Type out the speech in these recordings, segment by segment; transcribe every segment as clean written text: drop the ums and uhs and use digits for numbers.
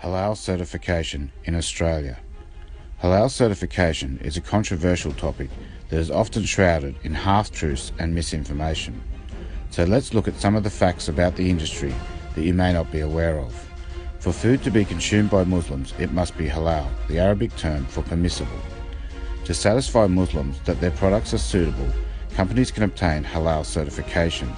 Halal certification in Australia. Halal certification is a controversial topic that is often shrouded in half-truths and misinformation. So let's look at some of the facts about the industry that you may not be aware of. For food to be consumed by Muslims, it must be halal, the Arabic term for permissible. To satisfy Muslims that their products are suitable, companies can obtain halal certification.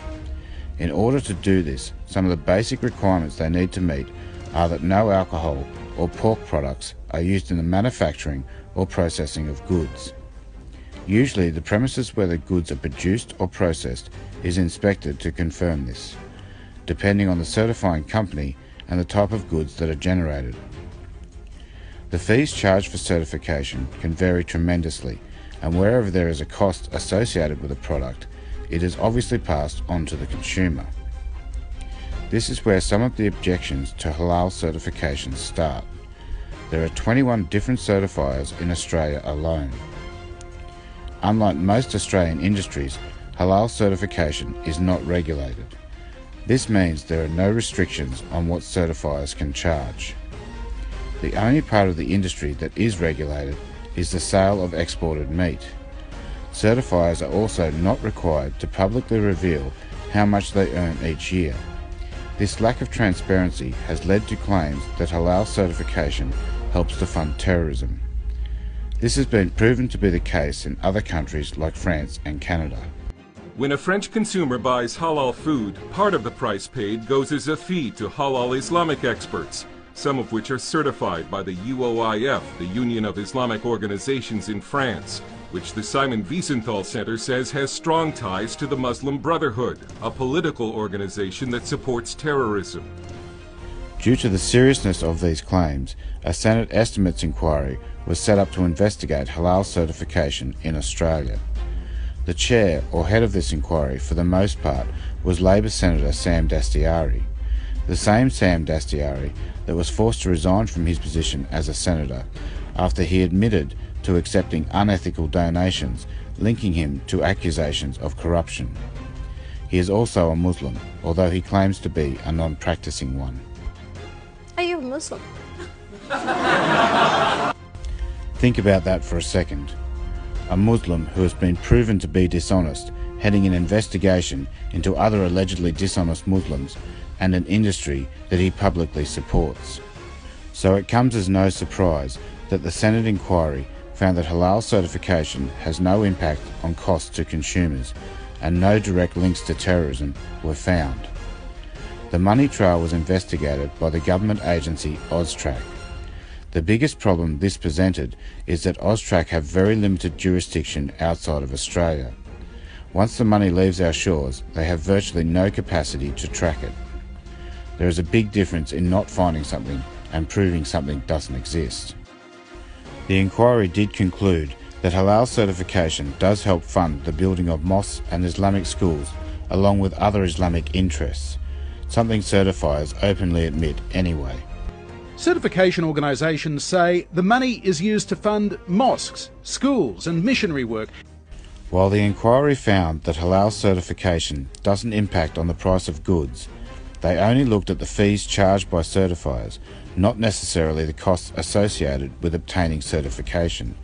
In order to do this, some of the basic requirements they need to meet are that no alcohol or pork products are used in the manufacturing or processing of goods. Usually the premises where the goods are produced or processed is inspected to confirm this, depending on the certifying company and the type of goods that are generated. The fees charged for certification can vary tremendously, and wherever there is a cost associated with a product, it is obviously passed on to the consumer. This is where some of the objections to halal certification start. There are 21 different certifiers in Australia alone. Unlike most Australian industries, halal certification is not regulated. This means there are no restrictions on what certifiers can charge. The only part of the industry that is regulated is the sale of exported meat. Certifiers are also not required to publicly reveal how much they earn each year. This lack of transparency has led to claims that halal certification helps to fund terrorism. This has been proven to be the case in other countries like France and Canada. When a French consumer buys halal food, part of the price paid goes as a fee to halal Islamic experts, some of which are certified by the UOIF, the Union of Islamic Organizations in France, which the Simon Wiesenthal Center says has strong ties to the Muslim Brotherhood, a political organization that supports terrorism. Due to the seriousness of these claims, a Senate estimates inquiry was set up to investigate halal certification in Australia. The chair or head of this inquiry, for the most part, was Labor Senator Sam Dastyari, the same Sam Dastyari that was forced to resign from his position as a senator after he admitted to accepting unethical donations linking him to accusations of corruption. He is also a Muslim, although he claims to be a non-practicing one. Are you a Muslim? Think about that for a second. A Muslim who has been proven to be dishonest, heading an investigation into other allegedly dishonest Muslims and an industry that he publicly supports. So it comes as no surprise that the Senate inquiry found that halal certification has no impact on costs to consumers and no direct links to terrorism were found. The money trail was investigated by the government agency AUSTRAC. The biggest problem this presented is that AUSTRAC have very limited jurisdiction outside of Australia. Once the money leaves our shores, they have virtually no capacity to track it. There is a big difference in not finding something and proving something doesn't exist. The inquiry did conclude that halal certification does help fund the building of mosques and Islamic schools along with other Islamic interests, something certifiers openly admit anyway. Certification organisations say the money is used to fund mosques, schools and missionary work. While the inquiry found that halal certification doesn't impact on the price of goods, they only looked at the fees charged by certifiers, not necessarily the costs associated with obtaining certification.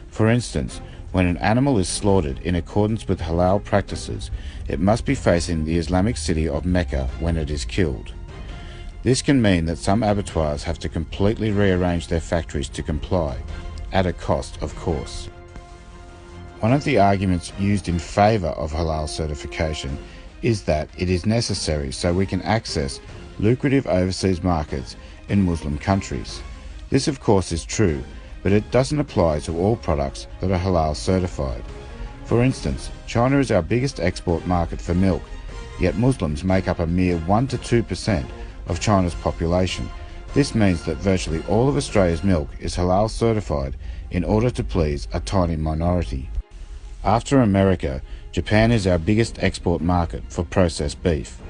For instance, when an animal is slaughtered in accordance with halal practices, it must be facing the Islamic city of Mecca when it is killed. This can mean that some abattoirs have to completely rearrange their factories to comply, at a cost, of course. One of the arguments used in favour of halal certification is that it is necessary so we can access lucrative overseas markets in Muslim countries. This of course is true, but it doesn't apply to all products that are halal certified. For instance, China is our biggest export market for milk, yet Muslims make up a mere 1 to 2% of China's population. This means that virtually all of Australia's milk is halal certified in order to please a tiny minority. After America, Japan is our biggest export market for processed beef.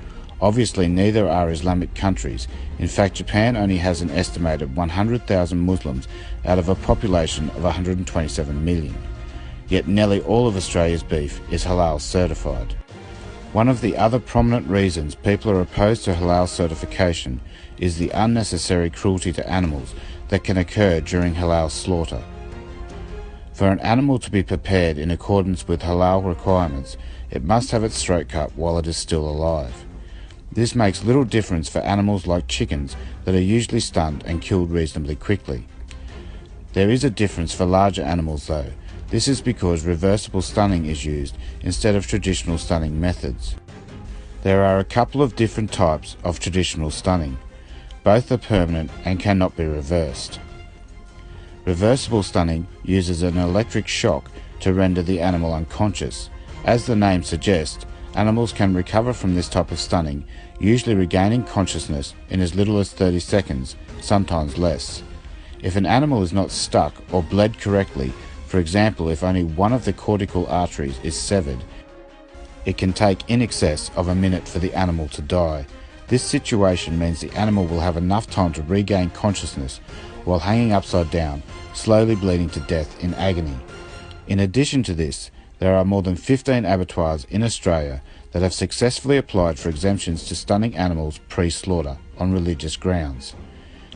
Obviously neither are Islamic countries. In fact, Japan only has an estimated 100,000 Muslims out of a population of 127 million. Yet nearly all of Australia's beef is halal certified. One of the other prominent reasons people are opposed to halal certification is the unnecessary cruelty to animals that can occur during halal slaughter. For an animal to be prepared in accordance with halal requirements, it must have its throat cut while it is still alive. This makes little difference for animals like chickens that are usually stunned and killed reasonably quickly. There is a difference for larger animals though. This is because reversible stunning is used instead of traditional stunning methods. There are a couple of different types of traditional stunning. Both are permanent and cannot be reversed. Reversible stunning uses an electric shock to render the animal unconscious. As the name suggests, animals can recover from this type of stunning, usually regaining consciousness in as little as 30 seconds, sometimes less. If an animal is not stuck or bled correctly, for example if only one of the cortical arteries is severed, it can take in excess of a minute for the animal to die. This situation means the animal will have enough time to regain consciousness while hanging upside down, slowly bleeding to death in agony. In addition to this, there are more than 15 abattoirs in Australia that have successfully applied for exemptions to stunning animals pre-slaughter on religious grounds.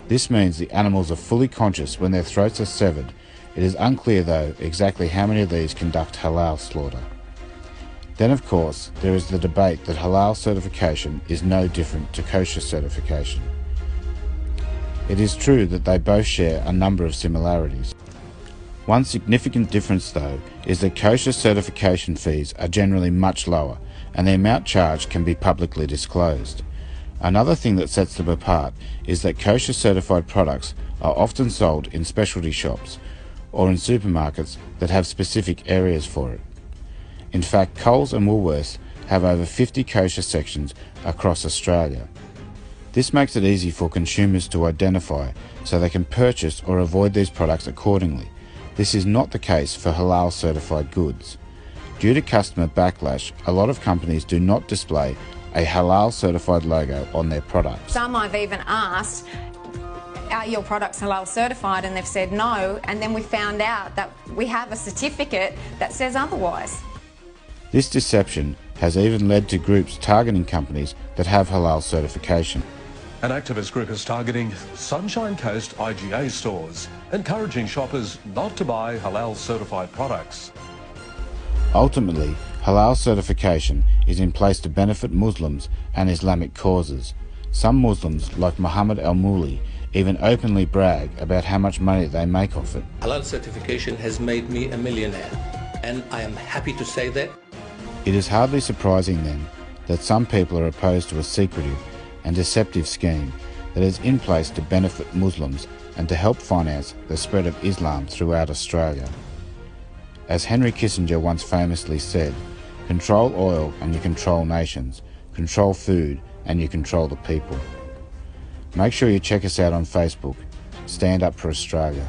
This means the animals are fully conscious when their throats are severed. It is unclear though exactly how many of these conduct halal slaughter. Then of course there is the debate that halal certification is no different to kosher certification. It is true that they both share a number of similarities. One significant difference though is that kosher certification fees are generally much lower and the amount charged can be publicly disclosed. Another thing that sets them apart is that kosher certified products are often sold in specialty shops or in supermarkets that have specific areas for it. In fact, Coles and Woolworths have over 50 kosher sections across Australia. This makes it easy for consumers to identify so they can purchase or avoid these products accordingly. This is not the case for halal certified goods. Due to customer backlash, a lot of companies do not display a halal certified logo on their products. Some I've even asked, are your products halal certified? And they've said no, and then we found out that we have a certificate that says otherwise. This deception has even led to groups targeting companies that have halal certification. An activist group is targeting Sunshine Coast IGA stores, encouraging shoppers not to buy halal certified products. Ultimately, halal certification is in place to benefit Muslims and Islamic causes. Some Muslims, like Muhammad al-Muli, even openly brag about how much money they make off it. Halal certification has made me a millionaire, and I am happy to say that. It is hardly surprising then that some people are opposed to a secretive and deceptive scheme that is in place to benefit Muslims and to help finance the spread of Islam throughout Australia. As Henry Kissinger once famously said, control oil and you control nations, control food and you control the people. Make sure you check us out on Facebook. Stand Up for Australia.